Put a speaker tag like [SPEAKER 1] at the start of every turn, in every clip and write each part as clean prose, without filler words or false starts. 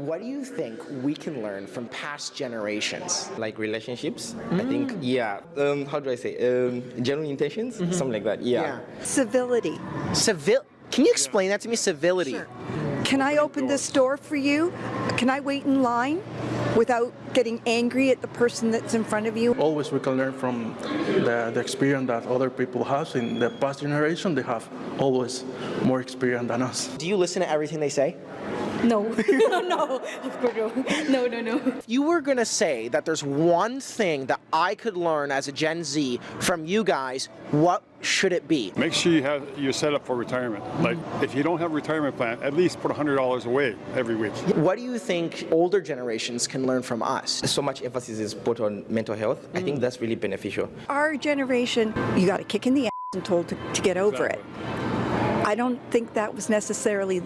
[SPEAKER 1] What do you think we can learn from past generations?
[SPEAKER 2] Like relationships, I think, yeah. How do I say? Genuine intentions, something like that, yeah.
[SPEAKER 3] Civility.
[SPEAKER 1] Can you explain that to me? Civility.
[SPEAKER 3] Sure. Can I open this door for you? Can I wait in line without getting angry at the person that's in front of you?
[SPEAKER 4] Always we can learn from the experience that other people have. In the past generation, they have always more experience than us.
[SPEAKER 1] Do you listen to everything they say?
[SPEAKER 5] No, no, of course no. No.
[SPEAKER 1] If you were going to say that there's one thing that I could learn as a Gen Z from you guys, what should it be?
[SPEAKER 6] Make sure you're set up for retirement. Like, if you don't have a retirement plan, at least put $100 away every week.
[SPEAKER 1] What do you think older generations can learn from us?
[SPEAKER 2] So much emphasis is put on mental health. I think that's really beneficial.
[SPEAKER 3] Our generation, you got a kick in the ass and told to get over it. I don't think that was necessarily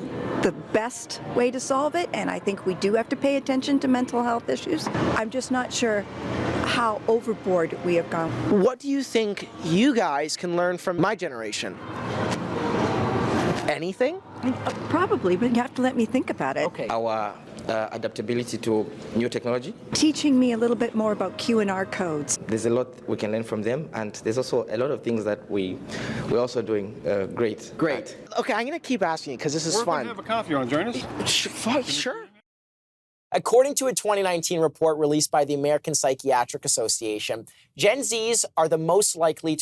[SPEAKER 3] the best way to solve it, and I think we do have to pay attention to mental health issues. I'm just not sure how overboard we have gone.
[SPEAKER 1] What do you think you guys can learn from my generation? Anything?
[SPEAKER 3] Probably, but you have to let me think about it.
[SPEAKER 1] Okay.
[SPEAKER 2] Our adaptability to new technology.
[SPEAKER 3] Teaching me a little bit more about Q&R codes.
[SPEAKER 2] There's a lot we can learn from them, and there's also a lot of things that we're also doing great.
[SPEAKER 1] Great. Okay, I'm going to keep asking you because this is
[SPEAKER 6] We're
[SPEAKER 1] fun.
[SPEAKER 6] going to have a coffee. You want to join us?
[SPEAKER 1] Sure. According to a 2019 report released by the American Psychiatric Association, Gen Zs are the most likely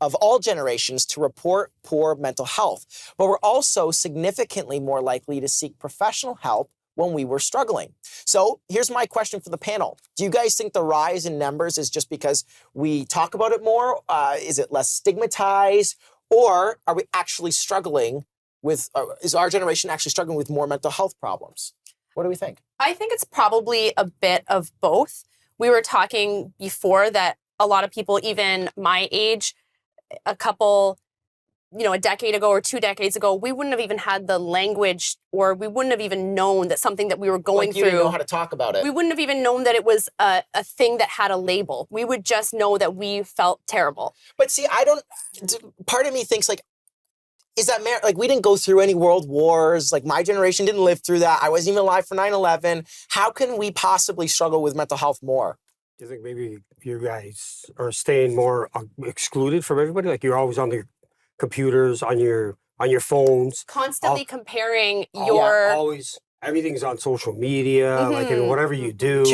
[SPEAKER 1] of all generations to report poor mental health, but we're also significantly more likely to seek professional help when we were struggling. So here's my question for the panel. Do you guys think the rise in numbers is just because we talk about it more? Is it less stigmatized? Or are we actually struggling with, is our generation actually struggling with more mental health problems? What do we think?
[SPEAKER 7] I think it's probably a bit of both. We were talking before that a lot of people, even my age, a decade ago or 2 decades ago, we wouldn't have even had the language, or we wouldn't have even known that something that we were going through.
[SPEAKER 1] You didn't know how to talk about it.
[SPEAKER 7] We wouldn't have even known that it was a thing that had a label. We would just know that we felt terrible.
[SPEAKER 1] But see, part of me thinks is that we didn't go through any world wars. Like, my generation didn't live through that. I wasn't even alive for 9/11. How can we possibly struggle with mental health more?
[SPEAKER 8] Do you think maybe you guys are staying more excluded from everybody? Like, you're always on the computers, on your phones,
[SPEAKER 7] constantly comparing
[SPEAKER 8] always everything's on social media, like whatever you do.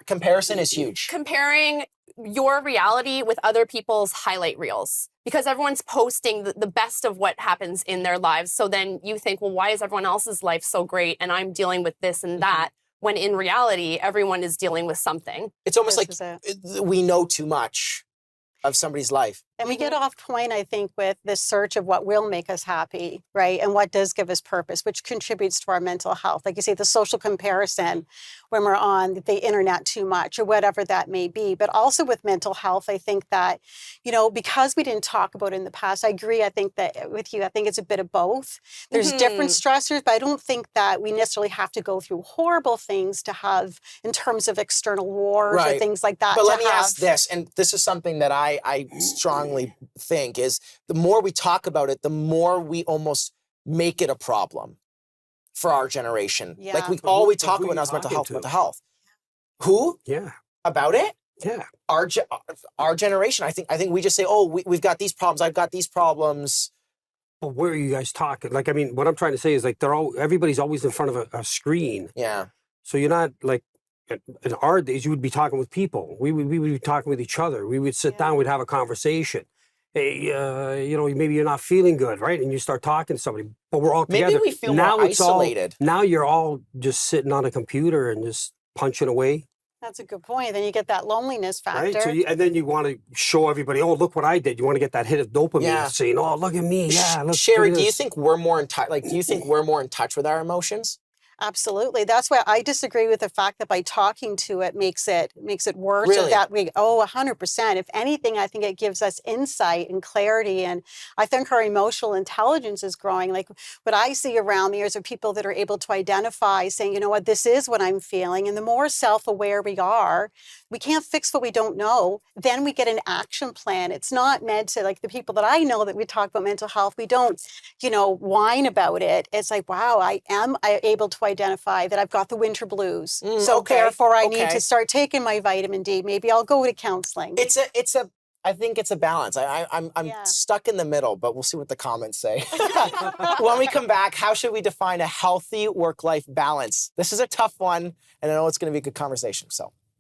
[SPEAKER 1] Comparison is huge.
[SPEAKER 7] Comparing your reality with other people's highlight reels, because everyone's posting the best of what happens in their lives. So then you think, well, why is everyone else's life so great and I'm dealing with this and that? When in reality, everyone is dealing with something.
[SPEAKER 1] It's almost like we know too much of somebody's life.
[SPEAKER 9] And we get off point, I think, with this search of what will make us happy, right? And what does give us purpose, which contributes to our mental health. Like you say, the social comparison when we're on the internet too much or whatever that may be. But also with mental health, I think that, because we didn't talk about it in the past, I agree, I think that with you, I think it's a bit of both. There's different stressors, but I don't think that we necessarily have to go through horrible things to have in terms of external wars or things like that.
[SPEAKER 1] But let me ask this, and this is something that I strongly think is the more we talk about it, the more we almost make it a problem for our generation.
[SPEAKER 9] Yeah.
[SPEAKER 1] Like all we talk about now is mental health. Who?
[SPEAKER 8] Yeah.
[SPEAKER 1] About it?
[SPEAKER 8] Yeah.
[SPEAKER 1] Our generation. I think we just say, oh, we've got these problems. I've got these problems.
[SPEAKER 8] But where are you guys talking? Like, I mean, what I'm trying to say is like everybody's always in front of a screen.
[SPEAKER 1] Yeah.
[SPEAKER 8] So you're not like, in our days, you would be talking with people. We would be talking with each other. We would sit down, we'd have a conversation. Hey, maybe you're not feeling good, right? And you start talking to somebody, but we're all together.
[SPEAKER 1] Maybe we feel more isolated.
[SPEAKER 8] Now you're all just sitting on a computer and just punching away.
[SPEAKER 9] That's a good point. Then you get that loneliness factor.
[SPEAKER 8] Right? So and then you want to show everybody, oh, look what I did. You want to get that hit of dopamine saying, oh, look at me. Yeah.
[SPEAKER 1] Sherry, do you think we're more in touch? Like, do you think we're more in touch with our emotions?
[SPEAKER 9] Absolutely. That's why I disagree with the fact that by talking to it makes it worse.
[SPEAKER 1] Really?
[SPEAKER 9] Or that 100%. If anything, I think it gives us insight and clarity. And I think our emotional intelligence is growing. Like what I see around me is people that are able to identify saying, you know what, this is what I'm feeling. And the more self-aware we are, we can't fix what we don't know. Then we get an action plan. It's not meant to, like the people that I know that we talk about mental health, we don't, whine about it. It's like, wow, I am able to identify that I've got the winter blues. So
[SPEAKER 1] okay,
[SPEAKER 9] therefore I need
[SPEAKER 1] okay.
[SPEAKER 9] to start taking my vitamin D. Maybe I'll go to counseling.
[SPEAKER 1] I think it's a balance. I'm
[SPEAKER 9] Yeah.
[SPEAKER 1] stuck in the middle, but we'll see what the comments say. When we come back, how should we define a healthy work-life balance? This is a tough one, and I know it's going to be a good conversation, so